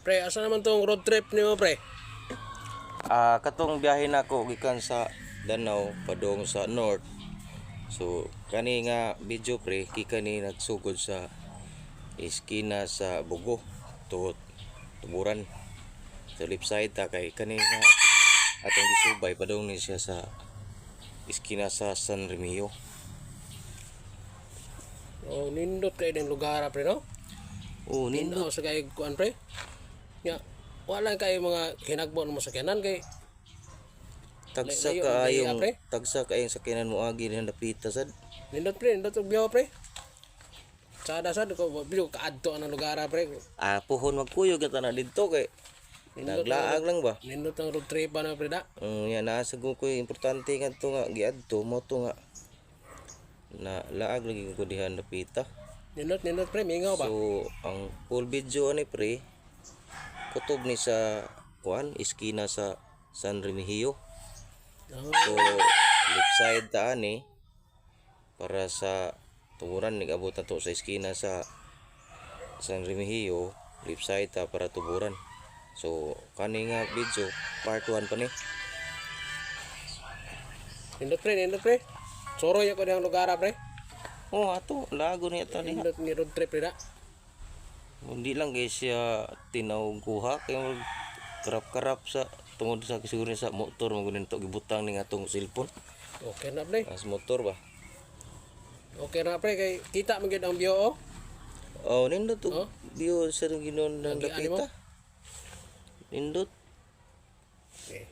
Pre, asa naman tong road trip niyo, pre? Katong biyahe na ako gikan sa Danau padung sa north. So kani nga video pre, kika ni nagsugod sa iskina sa Bugo to Tuburan. Sa left side ta kay kani nga atong gisubay padung ni siya sa iskina sa San Remigio. Oh, nindot kayo ng lugar, pre, no? Nindot. Sa kayo kuan, pre? Nga, wala kayo mga hinagbon mo sa kanan kay Tagsa layo, kaayong pre? tagsa kaayong sakinan mo agi na napita sad. Nindot, pre, nindot og biyaw, pre. Sada sad ko bilo kaadto ang lugar, pre. Puhon magkuyog ata na didto kay naglaag lang ba? Nindot ang road trip na, pre, da. Yan naasag ko importante nga to nga giadto mo to nga na laag lagi ko dihan napita. Nindot, pre, mingaw ba? So ang full video ani pre kutob ni sa kuan iskina sa San Remigio. Oh, So left side ta ani para sa Tuburan nigabot na to sa iskina sa San Remigio, left side ta para Tuburan. So kani nga video part 1 pa ni. nindot, pre. Soroy ako ng lugar, pre. Ato lago ni ato ni. Nindot ni road trip, pre, da. Hindi lang guys siya tinawag kuha kay karap-karap sa tungod sa kisuri sa motor magunin to gibutang ning atong cellphone. Okay na, pre. As motor ba? Okay na, pre, kay kita man gyud ang biyo, oh. Nindot to. Bio sa ginon ng Lagi, ano mo? dapita. Nindot. Okay.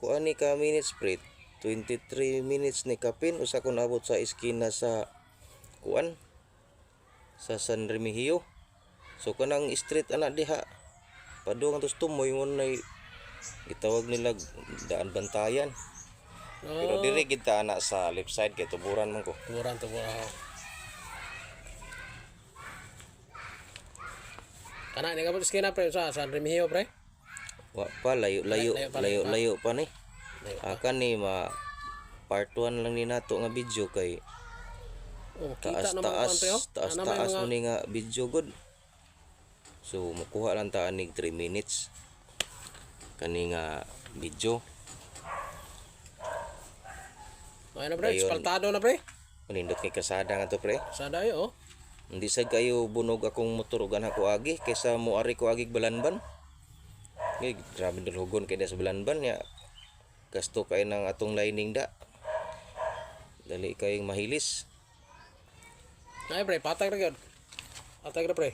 Kuan ni ka minutes pre. 23 minutes ni kapin usa ko naabot sa iskina sa kuan sa San Remigio. So kanang street ana diha padung atos tumoy mo nay gitawag nila daan bantayan. Pero diri kita ana sa left side kay Tuburan man ko. Tuburan. Kana ni kabut skena, pre, sa San Remigio, pre. Wa pa layo pa ni. Akan ni part 1 lang ni nato nga video kay Oh, kita naman ko, pre, oh. taas mo ni nga video good. So makuha lang ta anig 3 minutes kani nga video. Ay na, pre, Dayon. espaltado na, pre. Manindot ni kasada nga to pre. Sada yo, oh. Hindi sad kayo bunog akong motor ug anha ko agi kaysa mo ari ko agi Balanban. Ngay grabe dulhugon kay sa Balanban ya. Gasto kay nang atong lining da. Dali kayong mahilis. Ay, pre, patag na gyud. Patag na, pre.